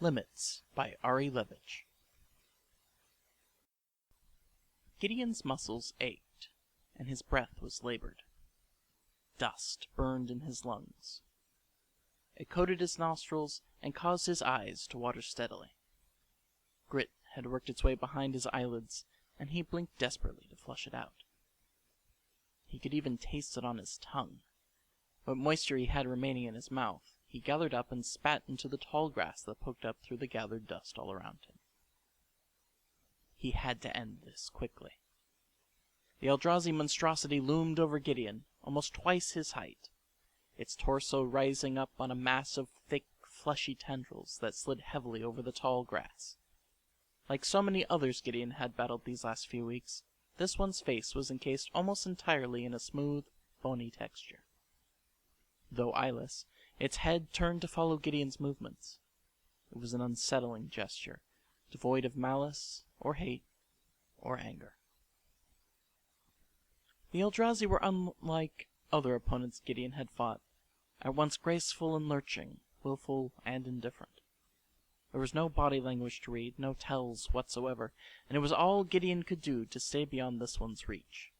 Limits by Ari Levitch. Gideon's muscles ached, and his breath was labored. Dust burned in his lungs. It coated his nostrils and caused his eyes to water steadily. Grit had worked its way behind his eyelids, and he blinked desperately to flush it out. He could even taste it on his tongue. What moisture he had remaining in his mouth, he gathered up and spat into the tall grass that poked up through the gathered dust all around him. He had to end this quickly. The Eldrazi monstrosity loomed over Gideon, almost twice his height, its torso rising up on a mass of thick, fleshy tendrils that slid heavily over the tall grass. Like so many others Gideon had battled these last few weeks, this one's face was encased almost entirely in a smooth, bony texture. Though eyeless, its head turned to follow Gideon's movements. It was an unsettling gesture, devoid of malice, or hate, or anger. The Eldrazi were unlike other opponents Gideon had fought, at once graceful and lurching, willful and indifferent. There was no body language to read, no tells whatsoever, and it was all Gideon could do to stay beyond this one's reach.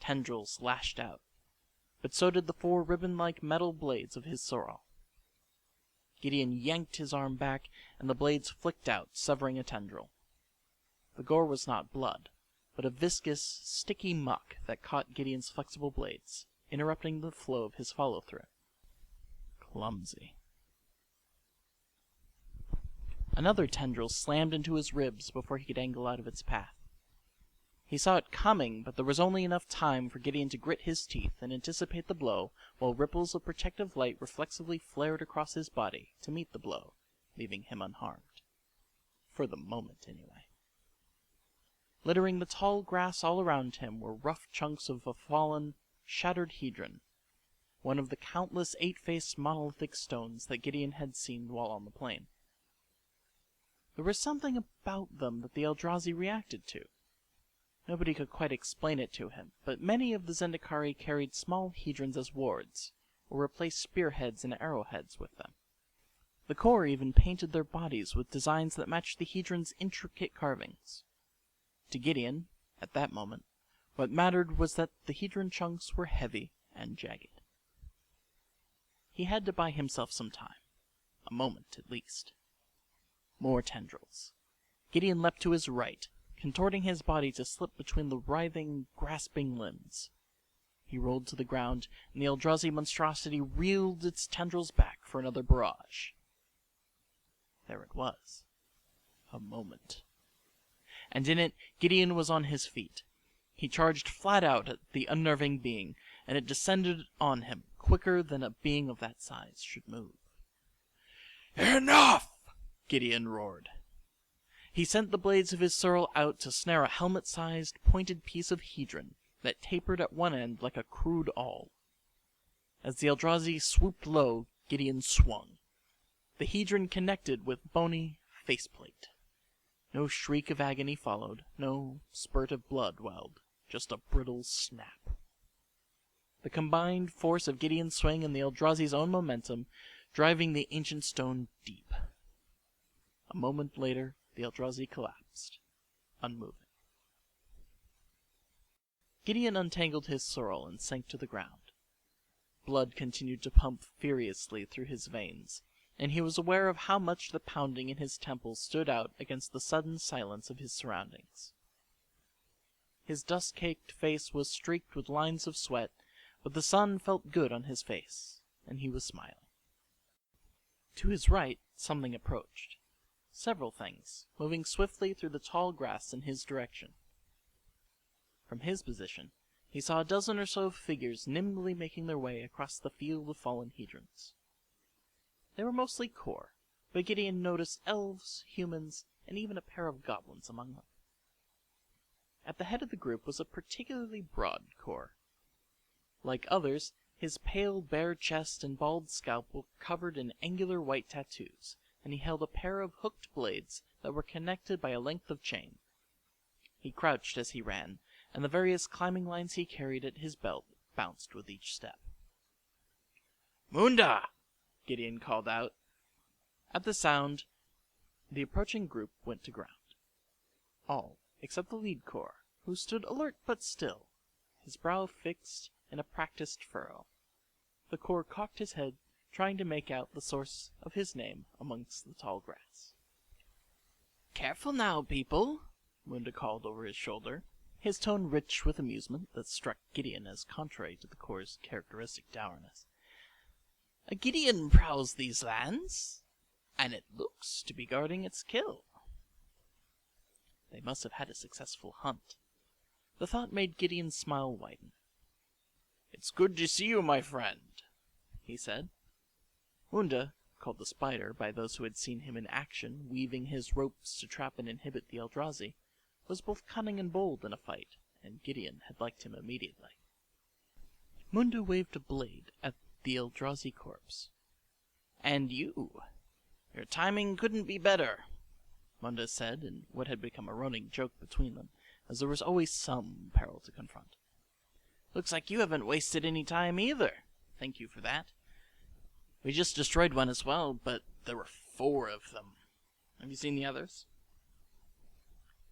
Tendrils lashed out, but so did the 4 ribbon-like metal blades of his sorrel. Gideon yanked his arm back, and the blades flicked out, severing a tendril. The gore was not blood, but a viscous, sticky muck that caught Gideon's flexible blades, interrupting the flow of his follow-through. Clumsy. Another tendril slammed into his ribs before he could angle out of its path. He saw it coming, but there was only enough time for Gideon to grit his teeth and anticipate the blow, while ripples of protective light reflexively flared across his body to meet the blow, leaving him unharmed. For the moment, anyway. Littering the tall grass all around him were rough chunks of a fallen, shattered hedron, one of the countless 8-faced monolithic stones that Gideon had seen while on the plain. There was something about them that the Eldrazi reacted to. Nobody could quite explain it to him, but many of the Zendikari carried small hedrons as wards, or replaced spearheads and arrowheads with them. The core even painted their bodies with designs that matched the hedron's intricate carvings. To Gideon, at that moment, what mattered was that the hedron chunks were heavy and jagged. He had to buy himself some time, a moment at least. More tendrils. Gideon leapt to his right, contorting his body to slip between the writhing, grasping limbs. He rolled to the ground, and the Eldrazi monstrosity reeled its tendrils back for another barrage. There it was. A moment. And in it, Gideon was on his feet. He charged flat out at the unnerving being, and it descended on him quicker than a being of that size should move. "Enough!" Gideon roared. He sent the blades of his sorrel out to snare a helmet-sized, pointed piece of hedron that tapered at one end like a crude awl. As the Eldrazi swooped low, Gideon swung. The hedron connected with bony faceplate. No shriek of agony followed, no spurt of blood welled, just a brittle snap. The combined force of Gideon's swing and the Eldrazi's own momentum driving the ancient stone deep. A moment later, the Eldrazi collapsed, unmoving. Gideon untangled his sorrel and sank to the ground. Blood continued to pump furiously through his veins, and he was aware of how much the pounding in his temples stood out against the sudden silence of his surroundings. His dust-caked face was streaked with lines of sweat, but the sun felt good on his face, and he was smiling. To his right, something approached. Several things, moving swiftly through the tall grass in his direction. From his position, he saw a dozen or so figures nimbly making their way across the field of fallen hedrons. They were mostly core, but Gideon noticed elves, humans, and even a pair of goblins among them. At the head of the group was a particularly broad core. Like others, his pale, bare chest and bald scalp were covered in angular white tattoos, and he held a pair of hooked blades that were connected by a length of chain. He crouched as he ran, and the various climbing lines he carried at his belt bounced with each step. "Munda!" Gideon called out. At the sound, the approaching group went to ground. All, except the lead corps, who stood alert but still, his brow fixed in a practiced furrow. The corps cocked his head, trying to make out the source of his name amongst the tall grass. "Careful now, people," Munda called over his shoulder, his tone rich with amusement that struck Gideon as contrary to the corps' characteristic dourness. "A Gideon prowls these lands, and it looks to be guarding its kill." They must have had a successful hunt. The thought made Gideon's smile widen. "It's good to see you, my friend," he said. Munda, called the Spider by those who had seen him in action, weaving his ropes to trap and inhibit the Eldrazi, was both cunning and bold in a fight, and Gideon had liked him immediately. Munda waved a blade at the Eldrazi corpse. "And you? Your timing couldn't be better," Munda said in what had become a running joke between them, as there was always some peril to confront. "Looks like you haven't wasted any time either. Thank you for that. We just destroyed one as well, but there were 4 of them. Have you seen the others?"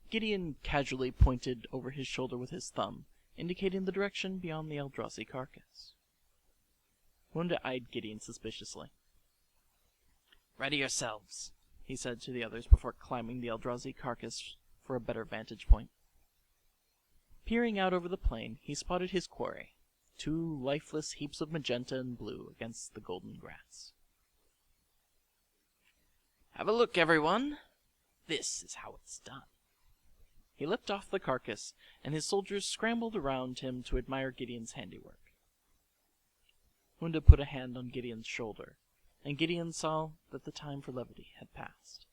Gideon casually pointed over his shoulder with his thumb, indicating the direction beyond the Eldrazi carcass. Munda eyed Gideon suspiciously. "Ready yourselves," he said to the others before climbing the Eldrazi carcass for a better vantage point. Peering out over the plain, he spotted his quarry, 2 lifeless heaps of magenta and blue against the golden grass. "Have a look, everyone. This is how it's done." He leapt off the carcass, and his soldiers scrambled around him to admire Gideon's handiwork. Munda put a hand on Gideon's shoulder, and Gideon saw that the time for levity had passed.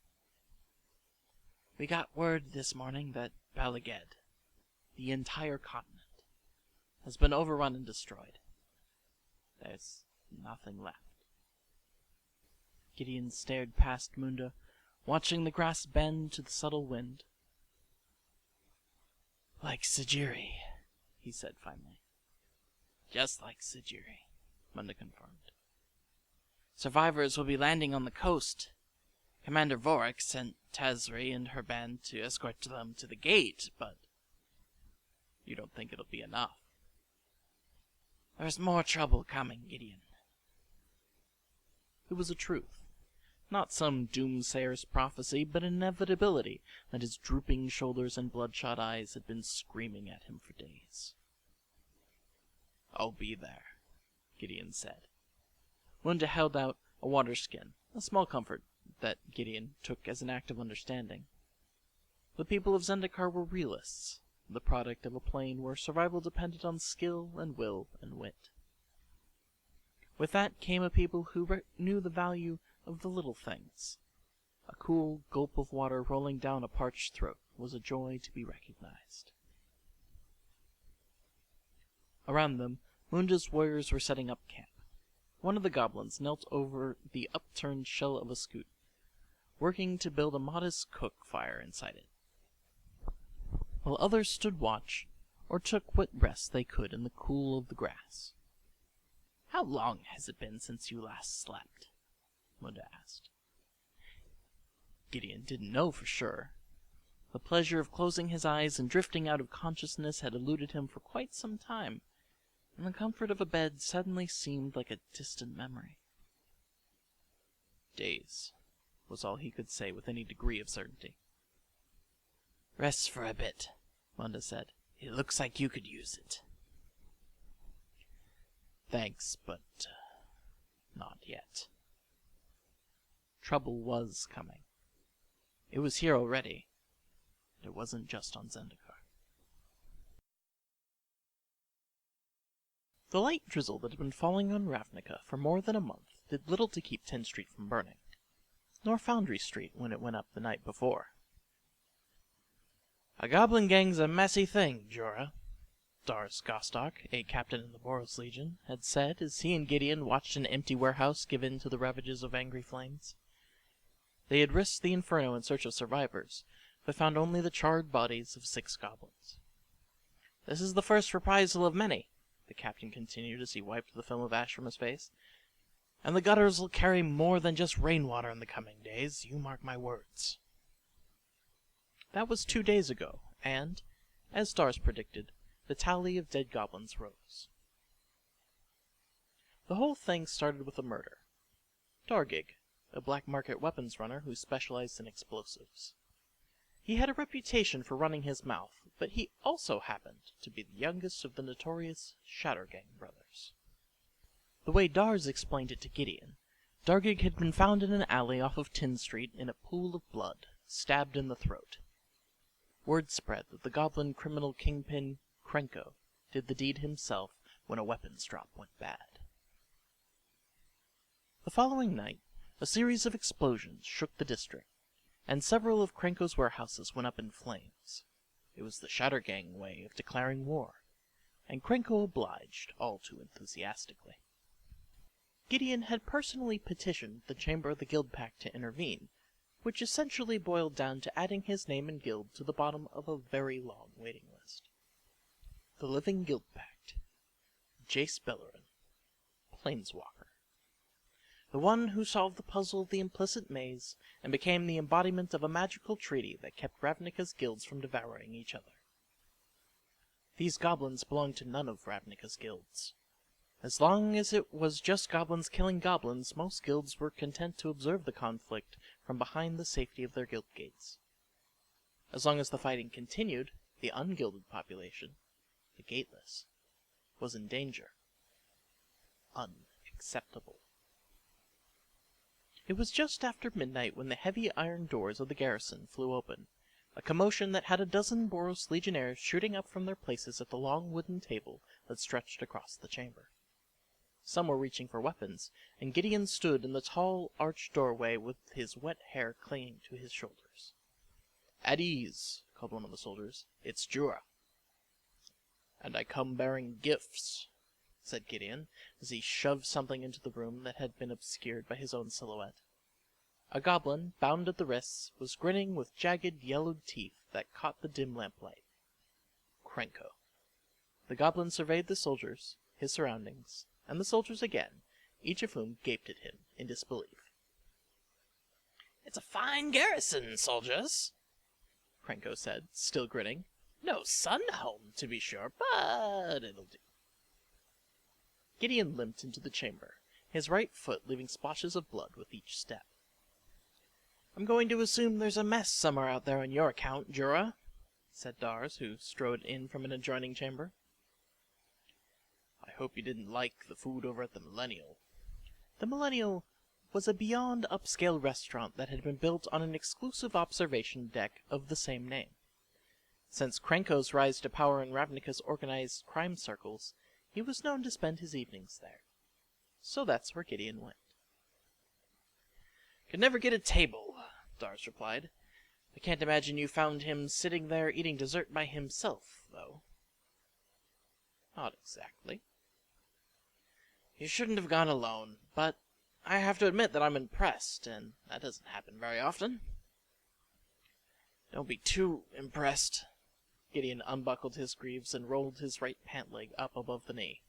"We got word this morning that Balaged, the entire continent, has been overrun and destroyed. There's nothing left." Gideon stared past Munda, watching the grass bend to the subtle wind. "Like Sajiri," he said finally. "Just like Sajiri," Munda confirmed. "Survivors will be landing on the coast. Commander Vorik sent Tazri and her band to escort them to the gate, but you don't think it'll be enough." "There's more trouble coming, Gideon." It was a truth. Not some doomsayer's prophecy, but an inevitability that his drooping shoulders and bloodshot eyes had been screaming at him for days. "I'll be there," Gideon said. Munda held out a water skin, a small comfort that Gideon took as an act of understanding. The people of Zendikar were realists, the product of a plane where survival depended on skill and will and wit. With that came a people who knew the value of the little things. A cool gulp of water rolling down a parched throat was a joy to be recognized. Around them, Munda's warriors were setting up camp. One of the goblins knelt over the upturned shell of a scoot, working to build a modest cook fire inside it, while others stood watch or took what rest they could in the cool of the grass. "How long has it been since you last slept?" Munda asked. Gideon didn't know for sure. The pleasure of closing his eyes and drifting out of consciousness had eluded him for quite some time, and the comfort of a bed suddenly seemed like a distant memory. "Days," was all he could say with any degree of certainty. "Rest for a bit," Munda said. "It looks like you could use it." "Thanks, but not yet." Trouble was coming. It was here already, and it wasn't just on Zendikar. The light drizzle that had been falling on Ravnica for more than a month did little to keep 10th Street from burning, nor Foundry Street when it went up the night before. "A goblin gang's a messy thing, Jorah," Dars Gostock, a captain in the Boros Legion, had said as he and Gideon watched an empty warehouse give in to the ravages of angry flames. They had risked the inferno in search of survivors, but found only the charred bodies of 6 goblins. "This is the first reprisal of many," the captain continued as he wiped the film of ash from his face. And the gutters'll carry more than just rainwater in the coming days, you mark my words. That was 2 days ago, and, as Stars predicted, the tally of dead goblins rose. The whole thing started with a murder. Dargig, a black market weapons runner who specialized in explosives. He had a reputation for running his mouth, but he also happened to be the youngest of the notorious Shattergang brothers. The way Dars explained it to Gideon, Dargig had been found in an alley off of Tin Street in a pool of blood, stabbed in the throat. Word spread that the goblin criminal kingpin Krenko did the deed himself when a weapons drop went bad. The following night, a series of explosions shook the district, and several of Krenko's warehouses went up in flames. It was the Shattergang way of declaring war, and Krenko obliged all too enthusiastically. Gideon had personally petitioned the Chamber of the Guild Pact to intervene, which essentially boiled down to adding his name and guild to the bottom of a very long waiting list. The Living Guild Pact. Jace Bellerin, Planeswalker. The one who solved the puzzle of the implicit maze and became the embodiment of a magical treaty that kept Ravnica's guilds from devouring each other. These goblins belonged to none of Ravnica's guilds. As long as it was just goblins killing goblins, most guilds were content to observe the conflict from behind the safety of their guild gates. As long as the fighting continued, the ungilded population, the gateless, was in danger. Unacceptable. It was just after midnight when the heavy iron doors of the garrison flew open, a commotion that had a dozen Boros legionnaires shooting up from their places at the long wooden table that stretched across the chamber. Some were reaching for weapons, and Gideon stood in the tall, arched doorway with his wet hair clinging to his shoulders. "At ease," called one of the soldiers. "It's Jura." "And I come bearing gifts," said Gideon, as he shoved something into the room that had been obscured by his own silhouette. A goblin, bound at the wrists, was grinning with jagged, yellowed teeth that caught the dim lamplight. Krenko. The goblin surveyed the soldiers, his surroundings, and the soldiers again, each of whom gaped at him in disbelief. "It's a fine garrison, soldiers," Krenko said, still grinning. "No sun home, to be sure, but it'll do." Gideon limped into the chamber, his right foot leaving splotches of blood with each step. "I'm going to assume there's a mess somewhere out there on your account, Jura," said Dars, who strode in from an adjoining chamber. "I hope you didn't like the food over at the Millennial." The Millennial was a beyond upscale restaurant that had been built on an exclusive observation deck of the same name. Since Krenko's rise to power in Ravnica's organized crime circles, he was known to spend his evenings there. So that's where Gideon went. "Could never get a table," Dars replied. "I can't imagine you found him sitting there eating dessert by himself, though." "Not exactly." "You shouldn't have gone alone, but I have to admit that I'm impressed, and that doesn't happen very often." "Don't be too impressed." Gideon unbuckled his greaves and rolled his right pant leg up above the knee.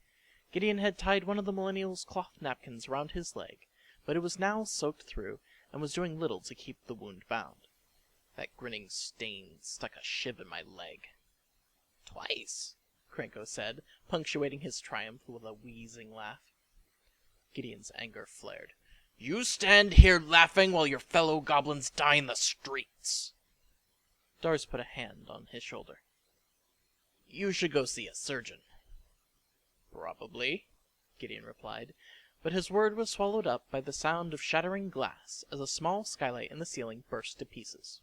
Gideon had tied one of the Millennial's cloth napkins round his leg, but it was now soaked through and was doing little to keep the wound bound. That grinning stain stuck a shiv in my leg. "Twice," Krenko said, punctuating his triumph with a wheezing laugh. Gideon's anger flared. "You stand here laughing while your fellow goblins die in the streets." Dars put a hand on his shoulder. "You should go see a surgeon." "Probably," Gideon replied, but his word was swallowed up by the sound of shattering glass as a small skylight in the ceiling burst to pieces.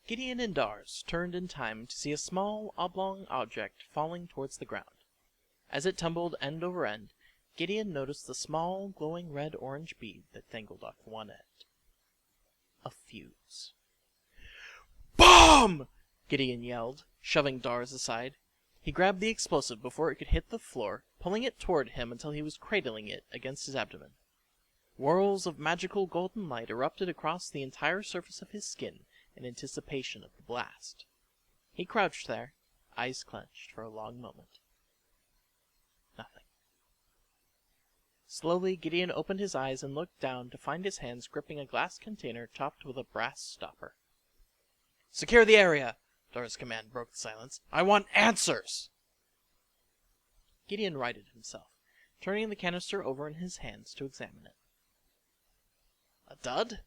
Gideon and Dars turned in time to see a small oblong object falling towards the ground. As it tumbled end over end, Gideon noticed the small, glowing red-orange bead that dangled off one end. A fuse. "Bomb!" Gideon yelled, shoving Dars aside. He grabbed the explosive before it could hit the floor, pulling it toward him until he was cradling it against his abdomen. Whirls of magical golden light erupted across the entire surface of his skin in anticipation of the blast. He crouched there, eyes clenched, for a long moment. Nothing. Slowly, Gideon opened his eyes and looked down to find his hands gripping a glass container topped with a brass stopper. "Secure the area!" Dar's command broke the silence. "I want answers!" Gideon righted himself, turning the canister over in his hands to examine it. "A dud?"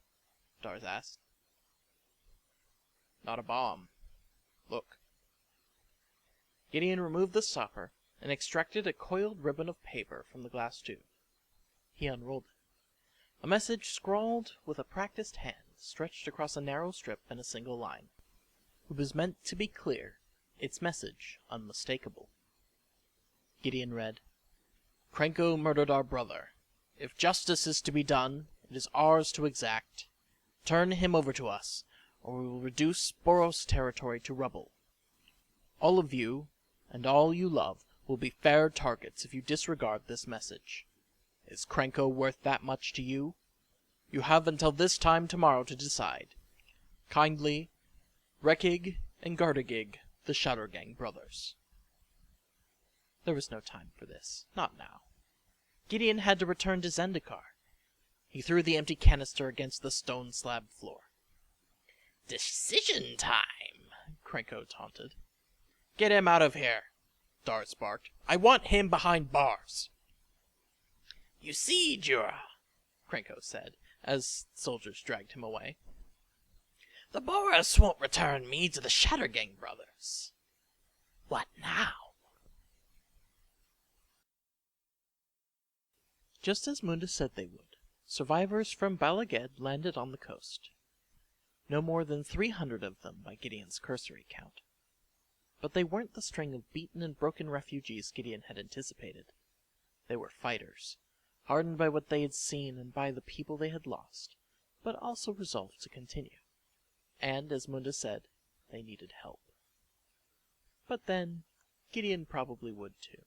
Dar asked. "Not a bomb. Look." Gideon removed the stopper and extracted a coiled ribbon of paper from the glass tube. He unrolled it. A message scrawled with a practiced hand stretched across a narrow strip in a single line. It was meant to be clear, its message unmistakable. Gideon read, "Cranko murdered our brother. If justice is to be done, it is ours to exact. Turn him over to us, or we will reduce Boros territory to rubble. All of you, and all you love, will be fair targets if you disregard this message. Is Cranko worth that much to you? You have until this time tomorrow to decide. Kindly, Rekig and Gardigig, the Shadowgang brothers." There was no time for this. Not now. Gideon had to return to Zendikar. He threw the empty canister against the stone-slabbed floor. "Decision time," Cranko taunted. "Get him out of here," Dar sparked. "I want him behind bars." "You see, Jura," Cranko said, as soldiers dragged him away, "the Boros won't return me to the Shadowgang brothers. What now?" Just as Munda said they would, survivors from Bala Ged landed on the coast. No more than 300 of them by Gideon's cursory count. But they weren't the string of beaten and broken refugees Gideon had anticipated. They were fighters, hardened by what they had seen and by the people they had lost, but also resolved to continue. And, as Munda said, they needed help. But then, Gideon probably would too.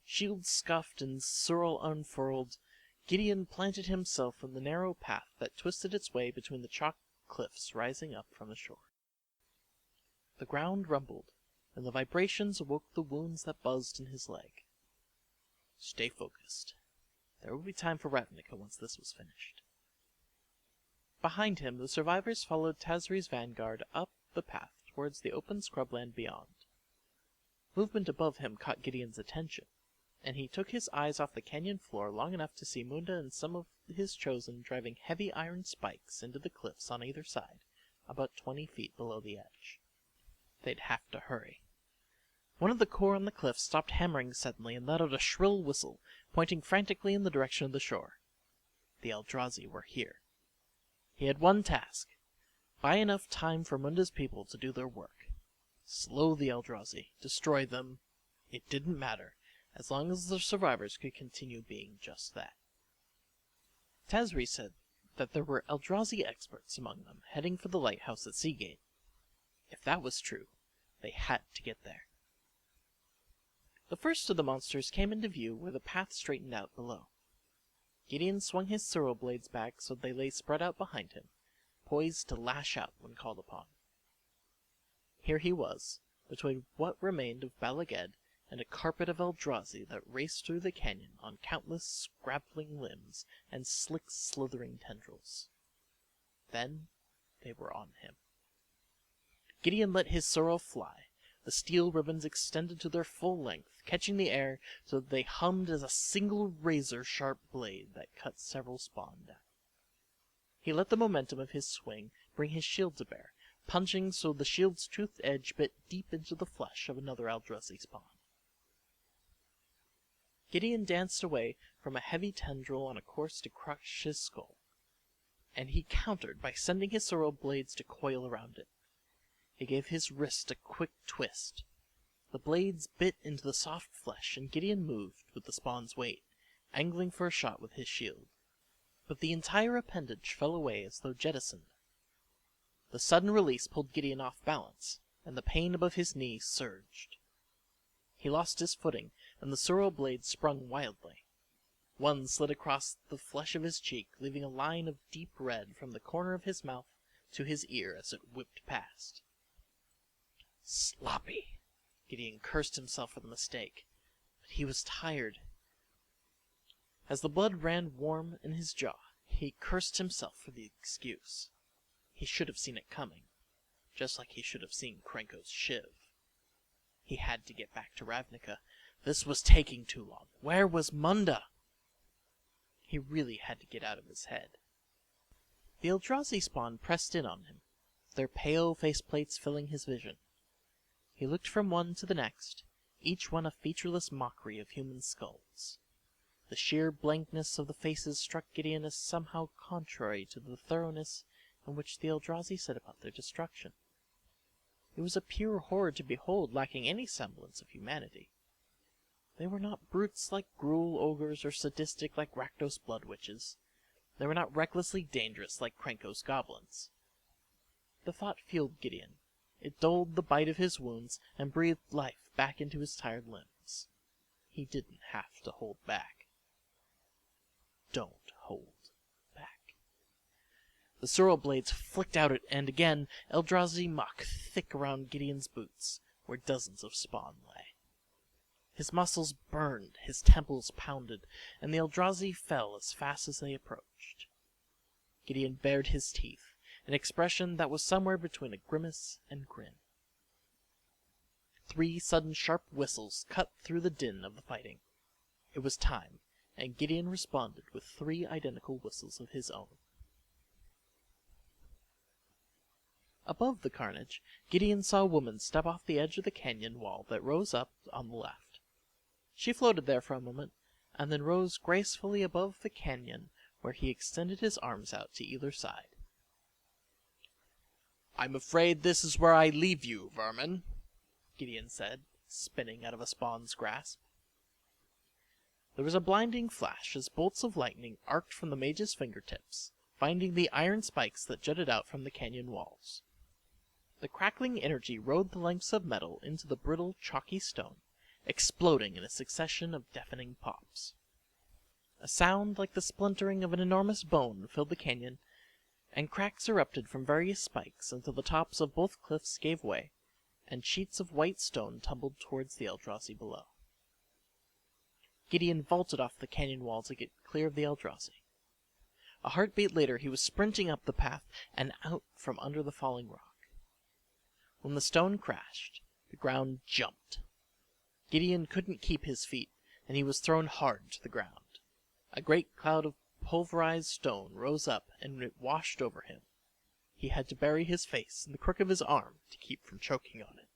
Shields scuffed and surl unfurled, Gideon planted himself in the narrow path that twisted its way between the chalk cliffs rising up from the shore. The ground rumbled, and the vibrations awoke the wounds that buzzed in his leg. Stay focused. There would be time for Ravnica once this was finished. Behind him, the survivors followed Tazri's vanguard up the path towards the open scrubland beyond. Movement above him caught Gideon's attention, and he took his eyes off the canyon floor long enough to see Munda and some of his chosen driving heavy iron spikes into the cliffs on either side, about 20 feet below the edge. They'd have to hurry. One of the core on the cliff stopped hammering suddenly and let out a shrill whistle, pointing frantically in the direction of the shore. The Eldrazi were here. He had one task: buy enough time for Munda's people to do their work. Slow the Eldrazi, destroy them. It didn't matter, as long as the survivors could continue being just that. Tazri said that there were Eldrazi experts among them heading for the lighthouse at Seagate. If that was true, they had to get there. The first of the monsters came into view where the path straightened out below. Gideon swung his sorrel blades back so they lay spread out behind him, poised to lash out when called upon. Here he was, between what remained of Bala Ged and a carpet of Eldrazi that raced through the canyon on countless scrabbling limbs and slick slithering tendrils. Then they were on him. Gideon let his sorrel fly. The steel ribbons extended to their full length, catching the air so that they hummed as a single razor-sharp blade that cut several spawn down. He let the momentum of his swing bring his shield to bear, punching so the shield's toothed edge bit deep into the flesh of another Eldrazi spawn. Gideon danced away from a heavy tendril on a course to crush his skull, and he countered by sending his sorrel blades to coil around it. He gave his wrist a quick twist. The blades bit into the soft flesh, and Gideon moved with the spawn's weight, angling for a shot with his shield. But the entire appendage fell away as though jettisoned. The sudden release pulled Gideon off balance, and the pain above his knee surged. He lost his footing, and the sorrel blade sprung wildly. One slid across the flesh of his cheek, leaving a line of deep red from the corner of his mouth to his ear as it whipped past. Sloppy! Gideon cursed himself for the mistake. But he was tired. As the blood ran warm in his jaw, he cursed himself for the excuse. He should have seen it coming, just like he should have seen Krenko's shiv. He had to get back to Ravnica. This was taking too long. Where was Munda? He really had to get out of his head. The Eldrazi spawn pressed in on him, their pale faceplates filling his vision. He looked from one to the next, each one a featureless mockery of human skulls. The sheer blankness of the faces struck Gideon as somehow contrary to the thoroughness in which the Eldrazi set about their destruction. It was a pure horror to behold, lacking any semblance of humanity. They were not brutes like Gruul ogres or sadistic like Rakdos blood witches. They were not recklessly dangerous like Krenko's goblins. The thought fueled Gideon. It dulled the bite of his wounds and breathed life back into his tired limbs. He didn't have to hold back. Don't hold back. The sorrel blades flicked out and again Eldrazi muck thick around Gideon's boots, where dozens of spawn lay. His muscles burned, his temples pounded, and the Eldrazi fell as fast as they approached. Gideon bared his teeth, an expression that was somewhere between a grimace and grin. 3 sudden sharp whistles cut through the din of the fighting. It was time, and Gideon responded with 3 identical whistles of his own. Above the carnage, Gideon saw a woman step off the edge of the canyon wall that rose up on the left. She floated there for a moment, and then rose gracefully above the canyon, where he extended his arms out to either side. "I'm afraid this is where I leave you, vermin," Gideon said, spinning out of a spawn's grasp. There was a blinding flash as bolts of lightning arced from the mage's fingertips, finding the iron spikes that jutted out from the canyon walls. The crackling energy rode the lengths of metal into the brittle, chalky stone, exploding in a succession of deafening pops. A sound like the splintering of an enormous bone filled the canyon, and cracks erupted from various spikes until the tops of both cliffs gave way, and sheets of white stone tumbled towards the Eldrazi below. Gideon vaulted off the canyon wall to get clear of the Eldrazi. A heartbeat later he was sprinting up the path and out from under the falling rock. When the stone crashed, the ground jumped. Gideon couldn't keep his feet, and he was thrown hard to the ground. A great cloud of pulverized stone rose up, and it washed over him. He had to bury his face in the crook of his arm to keep from choking on it.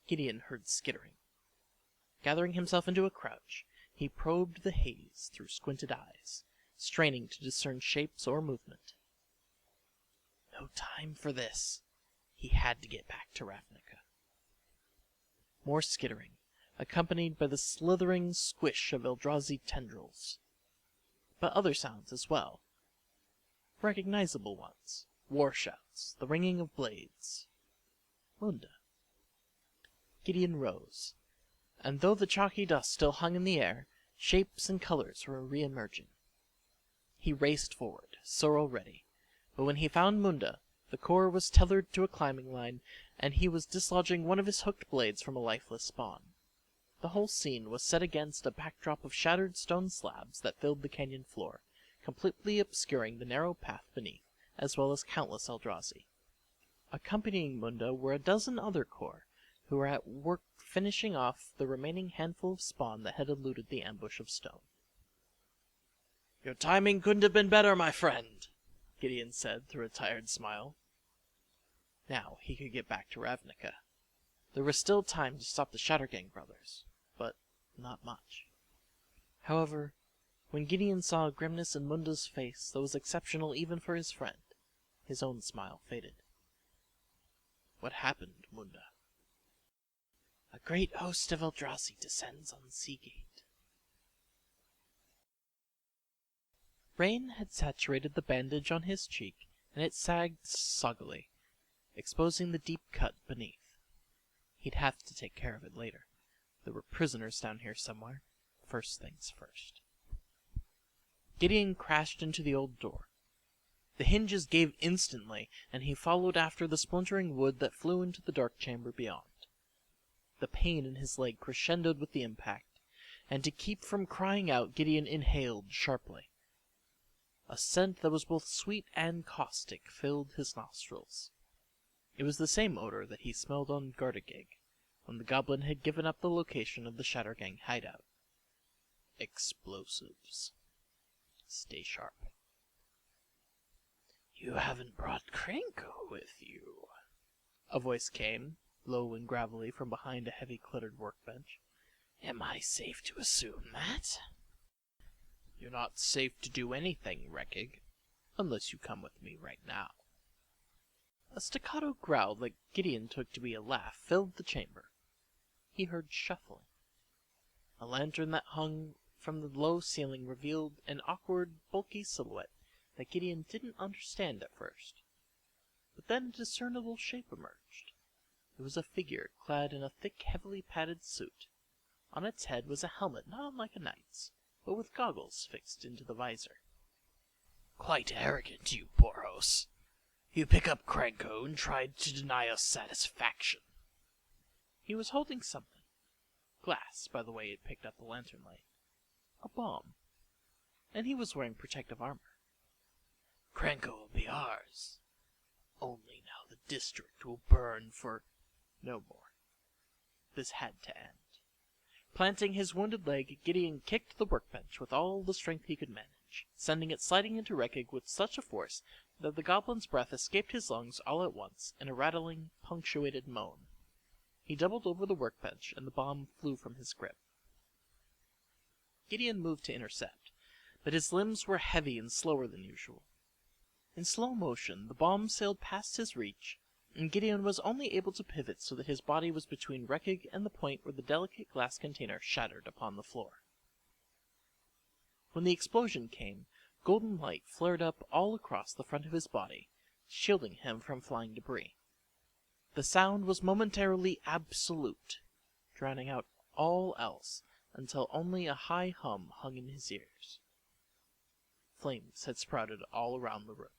Gideon heard skittering. Gathering himself into a crouch, he probed the haze through squinted eyes, straining to discern shapes or movement. No time for this. He had to get back to Ravnica. More skittering, accompanied by the slithering squish of Eldrazi tendrils. But other sounds as well. Recognizable ones. War shouts, the ringing of blades. Munda. Gideon rose, and though the chalky dust still hung in the air, shapes and colors were re-emerging. He raced forward, sorrel ready, but when he found Munda, the core was tethered to a climbing line, and he was dislodging one of his hooked blades from a lifeless spawn. The whole scene was set against a backdrop of shattered stone slabs that filled the canyon floor, completely obscuring the narrow path beneath, as well as countless Eldrazi. Accompanying Munda were a dozen other core, who were at work finishing off the remaining handful of spawn that had eluded the ambush of stone. "Your timing couldn't have been better, my friend," Gideon said through a tired smile. Now he could get back to Ravnica. There was still time to stop the Shattergang brothers, but not much. However, when Gideon saw a grimness in Munda's face that was exceptional even for his friend, his own smile faded. "What happened, Munda?" "A great host of Eldrazi descends on Seagate." Rain had saturated the bandage on his cheek, and it sagged soggily, exposing the deep cut beneath. He'd have to take care of it later. There were prisoners down here somewhere. First things first. Gideon crashed into the old door. The hinges gave instantly, and he followed after the splintering wood that flew into the dark chamber beyond. The pain in his leg crescendoed with the impact, and to keep from crying out, Gideon inhaled sharply. A scent that was both sweet and caustic filled his nostrils. It was the same odor that he smelled on Gardigig, when the goblin had given up the location of the Shattergang hideout. Explosives. Stay sharp. "You haven't brought Cranko with you," a voice came, low and gravelly, from behind a heavy cluttered workbench. "Am I safe to assume that?" "You're not safe to do anything, Rekig, unless you come with me right now." A staccato growl that Gideon took to be a laugh filled the chamber. He heard shuffling. A lantern that hung from the low ceiling revealed an awkward, bulky silhouette that Gideon didn't understand at first. But then a discernible shape emerged. It was a figure clad in a thick, heavily padded suit. On its head was a helmet not unlike a knight's, but with goggles fixed into the visor. "Quite arrogant, you Boros. You pick up Cranko and tried to deny us satisfaction." He was holding something. Glass, by the way it picked up the lantern light. A bomb. And he was wearing protective armor. "Cranko will be ours. Only now the district will burn for no more." This had to end. Planting his wounded leg, Gideon kicked the workbench with all the strength he could manage, sending it sliding into Rekig with such a force that the goblin's breath escaped his lungs all at once in a rattling, punctuated moan. He doubled over the workbench, and the bomb flew from his grip. Gideon moved to intercept, but his limbs were heavy and slower than usual. In slow motion, the bomb sailed past his reach, and Gideon was only able to pivot so that his body was between Rekig and the point where the delicate glass container shattered upon the floor. When the explosion came, golden light flared up all across the front of his body, shielding him from flying debris. The sound was momentarily absolute, drowning out all else until only a high hum hung in his ears. Flames had sprouted all around the room.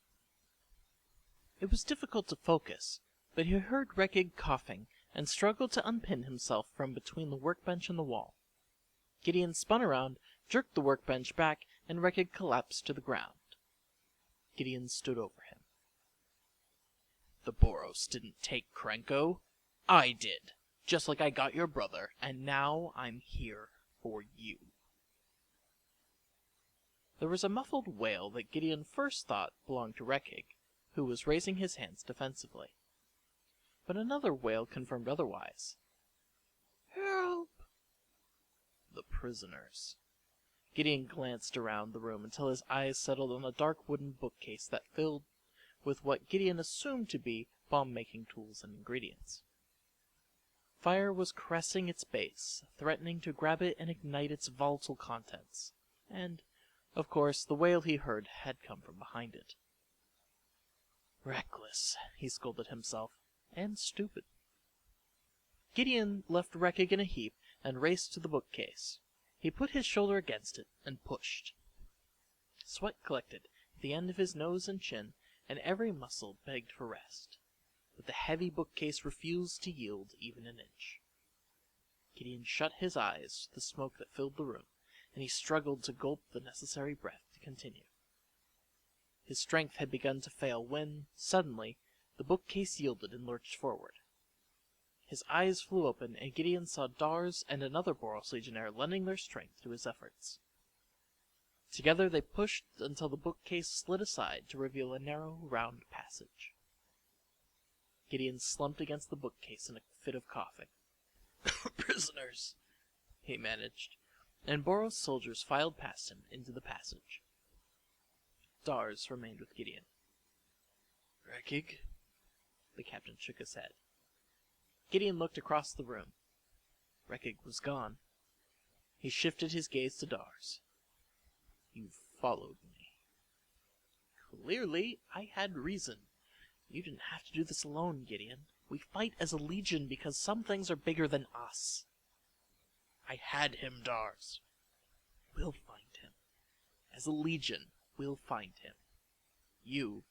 It was difficult to focus, but he heard Rekig coughing and struggled to unpin himself from between the workbench and the wall. Gideon spun around, jerked the workbench back, and Rekig collapsed to the ground. Gideon stood over him. "The Boros didn't take Cranko. I did, just like I got your brother, and now I'm here for you." There was a muffled wail that Gideon first thought belonged to Rekig, who was raising his hands defensively. But another wail confirmed otherwise. "Help!" The prisoners. Gideon glanced around the room until his eyes settled on a dark wooden bookcase that filled with what Gideon assumed to be bomb-making tools and ingredients. Fire was caressing its base, threatening to grab it and ignite its volatile contents. And, of course, the wail he heard had come from behind it. Reckless, he scolded himself, and stupid. Gideon left Rekig in a heap and raced to the bookcase. He put his shoulder against it and pushed. Sweat collected at the end of his nose and chin, and every muscle begged for rest. But the heavy bookcase refused to yield even an inch. Gideon shut his eyes to the smoke that filled the room, and he struggled to gulp the necessary breath to continue. His strength had begun to fail when, suddenly, the bookcase yielded and lurched forward. His eyes flew open, and Gideon saw Dars and another Boros legionnaire lending their strength to his efforts. Together they pushed until the bookcase slid aside to reveal a narrow, round passage. Gideon slumped against the bookcase in a fit of coughing. "Prisoners," he managed, and Boros soldiers filed past him into the passage. Dars remained with Gideon. "Rekig?" The captain shook his head. Gideon looked across the room. Rekig was gone. He shifted his gaze to Dars. "You followed me." "Clearly, I had reason. You didn't have to do this alone, Gideon. We fight as a legion because some things are bigger than us." "I had him, Dars." "We'll find him. As a legion, we'll find him. You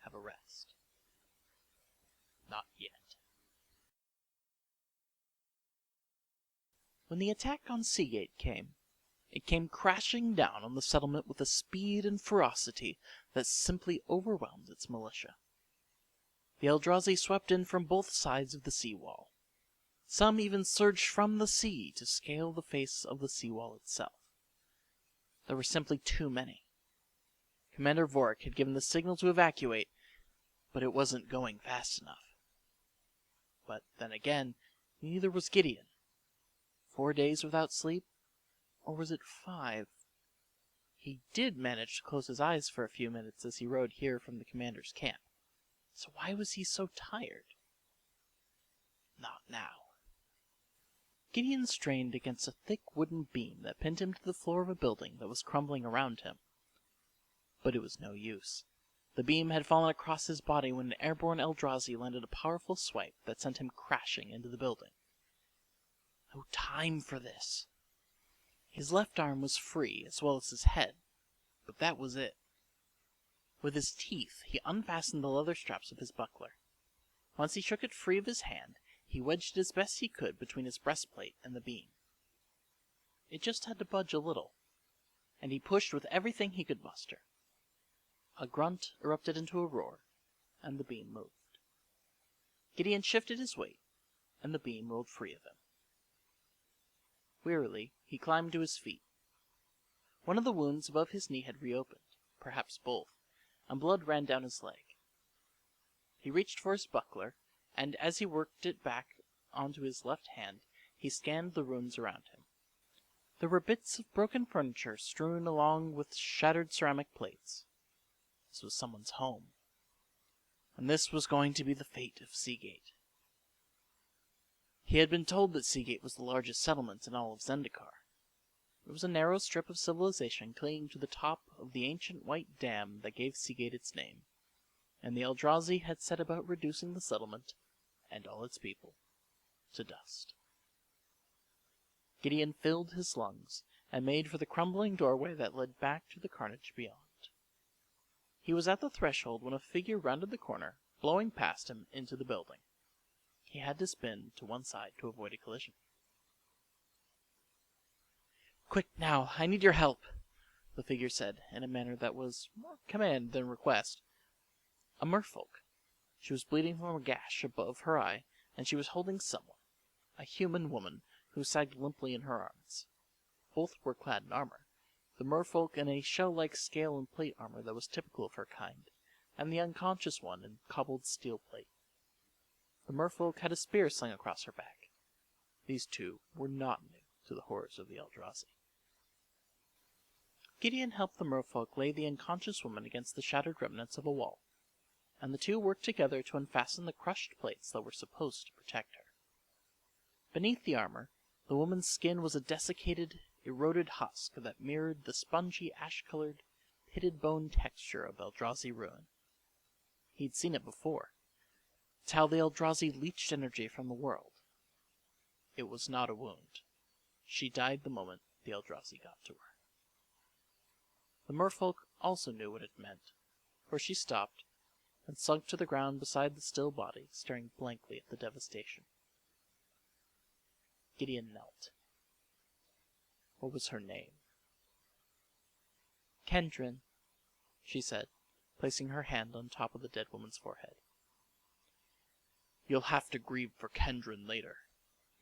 have a rest." "Not yet." When the attack on Seagate came, it came crashing down on the settlement with a speed and ferocity that simply overwhelmed its militia. The Eldrazi swept in from both sides of the seawall. Some even surged from the sea to scale the face of the seawall itself. There were simply too many. Commander Vorik had given the signal to evacuate, but it wasn't going fast enough. But then again, neither was Gideon. 4 days without sleep? Or was it 5? He did manage to close his eyes for a few minutes as he rode here from the commander's camp. So why was he so tired? Not now. Gideon strained against a thick wooden beam that pinned him to the floor of a building that was crumbling around him. But it was no use. The beam had fallen across his body when an airborne Eldrazi landed a powerful swipe that sent him crashing into the building. No time for this. His left arm was free, as well as his head, but that was it. With his teeth, he unfastened the leather straps of his buckler. Once he shook it free of his hand, he wedged it as best he could between his breastplate and the beam. It just had to budge a little, and he pushed with everything he could muster. A grunt erupted into a roar, and the beam moved. Gideon shifted his weight, and the beam rolled free of him. Wearily, he climbed to his feet. One of the wounds above his knee had reopened, perhaps both, and blood ran down his leg. He reached for his buckler, and as he worked it back onto his left hand, he scanned the ruins around him. There were bits of broken furniture strewn along with shattered ceramic plates. This was someone's home. And this was going to be the fate of Seagate. He had been told that Seagate was the largest settlement in all of Zendikar. It was a narrow strip of civilization clinging to the top of the ancient white dam that gave Seagate its name, and the Eldrazi had set about reducing the settlement, and all its people, to dust. Gideon filled his lungs and made for the crumbling doorway that led back to the carnage beyond. He was at the threshold when a figure rounded the corner, blowing past him into the building. He had to spin to one side to avoid a collision. "Quick now, I need your help," the figure said, in a manner that was more command than request. A merfolk. She was bleeding from a gash above her eye, and she was holding someone, a human woman, who sagged limply in her arms. Both were clad in armor, the merfolk in a shell-like scale and plate armor that was typical of her kind, and the unconscious one in cobbled steel plate. The merfolk had a spear slung across her back. These two were not new to the horrors of the Eldrazi. Gideon helped the merfolk lay the unconscious woman against the shattered remnants of a wall, and the two worked together to unfasten the crushed plates that were supposed to protect her. Beneath the armor, the woman's skin was a desiccated, eroded husk that mirrored the spongy, ash-colored, pitted bone texture of Eldrazi ruin. He'd seen it before. It's how the Eldrazi leached energy from the world. It was not a wound. She died the moment the Eldrazi got to her. The merfolk also knew what it meant, for she stopped and sunk to the ground beside the still body, staring blankly at the devastation. Gideon knelt. What was her name? "Kendrin," she said, placing her hand on top of the dead woman's forehead. "You'll have to grieve for Kendrin later.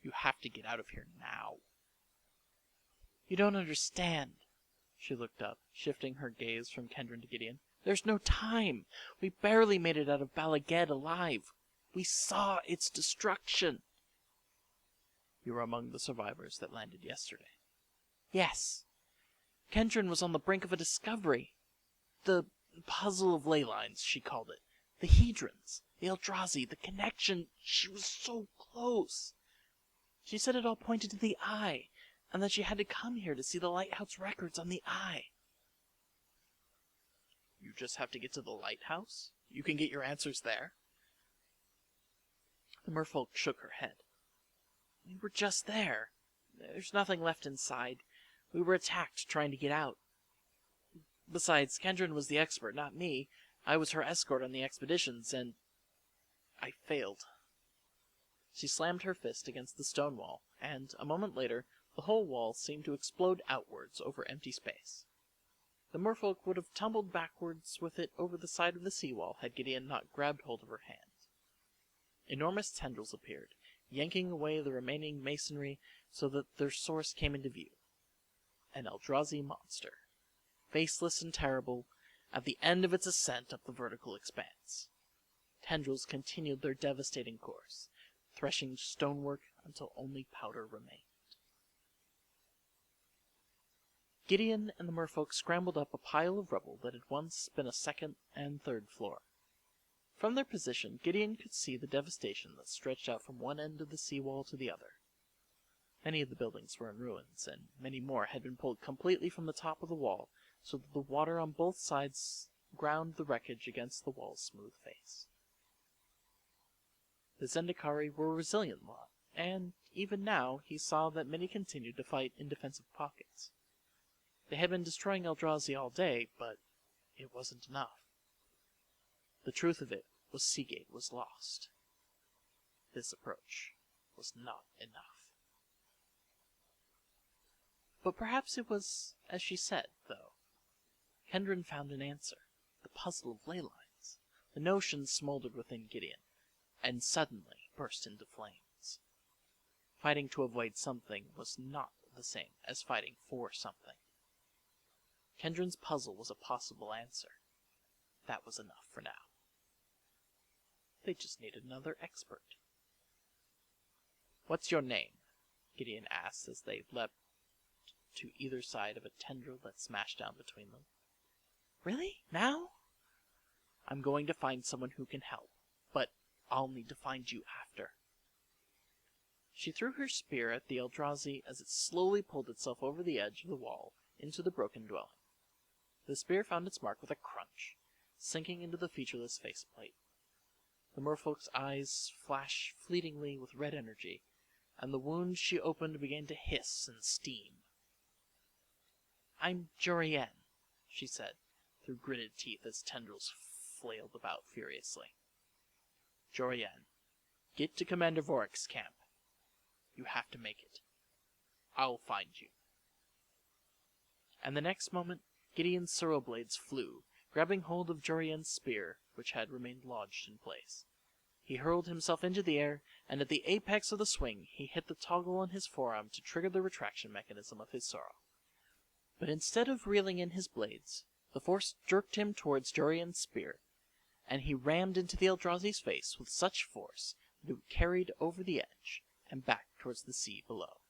You have to get out of here now." "You don't understand." She looked up, shifting her gaze from Kendrin to Gideon. "There's no time. We barely made it out of Balaged alive. We saw its destruction." "You were among the survivors that landed yesterday." "Yes. Kendrin was on the brink of a discovery. The puzzle of ley lines, she called it. The Hedrons, the Eldrazi, the connection. She was so close. She said it all pointed to the eye, and that she had to come here to see the lighthouse records on the eye." "You just have to get to the lighthouse? You can get your answers there?" The merfolk shook her head. "We were just there. There's nothing left inside. We were attacked trying to get out. Besides, Kendrin was the expert, not me. I was her escort on the expeditions, and I failed." She slammed her fist against the stone wall, and, a moment later, The whole wall seemed to explode outwards over empty space. The merfolk would have tumbled backwards with it over the side of the seawall had Gideon not grabbed hold of her hand. Enormous tendrils appeared, yanking away the remaining masonry so that their source came into view. An Eldrazi monster, faceless and terrible, at the end of its ascent up the vertical expanse. Tendrils continued their devastating course, threshing stonework until only powder remained. Gideon and the merfolk scrambled up a pile of rubble that had once been a second and third floor. From their position, Gideon could see the devastation that stretched out from one end of the seawall to the other. Many of the buildings were in ruins, and many more had been pulled completely from the top of the wall, so that the water on both sides ground the wreckage against the wall's smooth face. The Zendikari were a resilient lot, and even now he saw that many continued to fight in defensive pockets. They had been destroying Eldrazi all day, but it wasn't enough. The truth of it was Seagate was lost. This approach was not enough. But perhaps it was as she said, though. Kendron found an answer, the puzzle of ley lines. The notion smoldered within Gideon, and suddenly burst into flames. Fighting to avoid something was not the same as fighting for something. Kendron's puzzle was a possible answer. That was enough for now. They just needed another expert. "What's your name?" Gideon asked as they leapt to either side of a tendril that smashed down between them. "Really? Now?" "I'm going to find someone who can help, but I'll need to find you after." She threw her spear at the Eldrazi as it slowly pulled itself over the edge of the wall into the broken dwelling. The spear found its mark with a crunch, sinking into the featureless faceplate. The merfolk's eyes flashed fleetingly with red energy, and the wound she opened began to hiss and steam. "I'm Jorian," she said, through gritted teeth as tendrils flailed about furiously. "Jorian, get to Commander Vorik's camp. You have to make it. I'll find you." And the next moment, Gideon's sorrow blades flew, grabbing hold of Jorian's spear, which had remained lodged in place. He hurled himself into the air, and at the apex of the swing, he hit the toggle on his forearm to trigger the retraction mechanism of his sorrow. But instead of reeling in his blades, the force jerked him towards Jorian's spear, and he rammed into the Eldrazi's face with such force that it carried over the edge and back towards the sea below.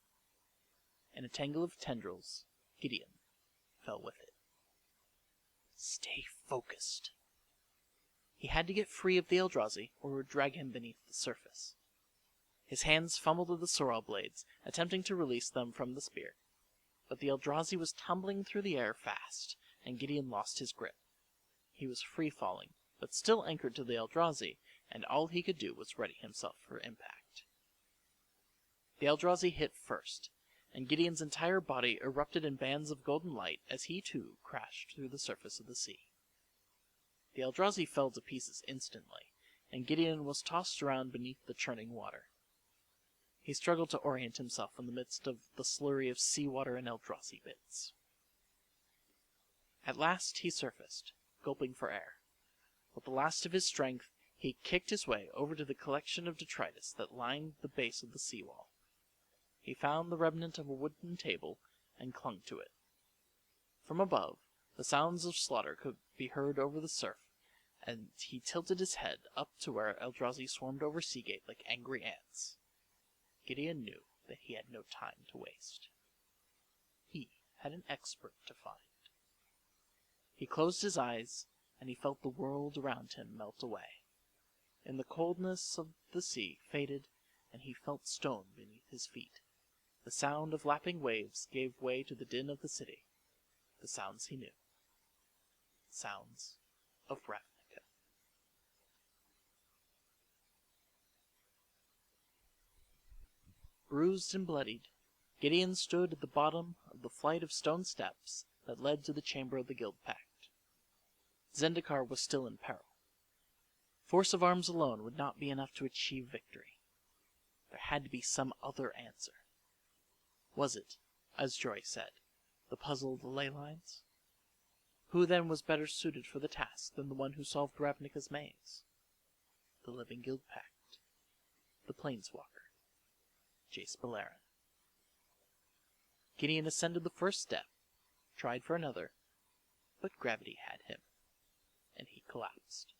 In a tangle of tendrils, Gideon fell with it. Stay focused. He had to get free of the Eldrazi, or it would drag him beneath the surface. His hands fumbled at the sorrel blades, attempting to release them from the spear. But the Eldrazi was tumbling through the air fast, and Gideon lost his grip. He was free-falling, but still anchored to the Eldrazi, and all he could do was ready himself for impact. The Eldrazi hit first, and Gideon's entire body erupted in bands of golden light as he too crashed through the surface of the sea. The Eldrazi fell to pieces instantly, and Gideon was tossed around beneath the churning water. He struggled to orient himself in the midst of the slurry of seawater and Eldrazi bits. At last he surfaced, gulping for air. With the last of his strength, he kicked his way over to the collection of detritus that lined the base of the seawall. He found the remnant of a wooden table and clung to it. From above, the sounds of slaughter could be heard over the surf, and he tilted his head up to where Eldrazi swarmed over Seagate like angry ants. Gideon knew that he had no time to waste. He had an expert to find. He closed his eyes, and he felt the world around him melt away. In the coldness of the sea faded, and he felt stone beneath his feet. The sound of lapping waves gave way to the din of the city. The sounds he knew. Sounds of Ravnica. Bruised and bloodied, Gideon stood at the bottom of the flight of stone steps that led to the chamber of the Guild Pact. Zendikar was still in peril. Force of arms alone would not be enough to achieve victory. There had to be some other answer. Was it, as Joy said, the puzzle of the ley lines? Who then was better suited for the task than the one who solved Ravnica's maze? The living guild pact. The planeswalker. Jace Beleren. Gideon ascended the first step, tried for another, but gravity had him, and he collapsed.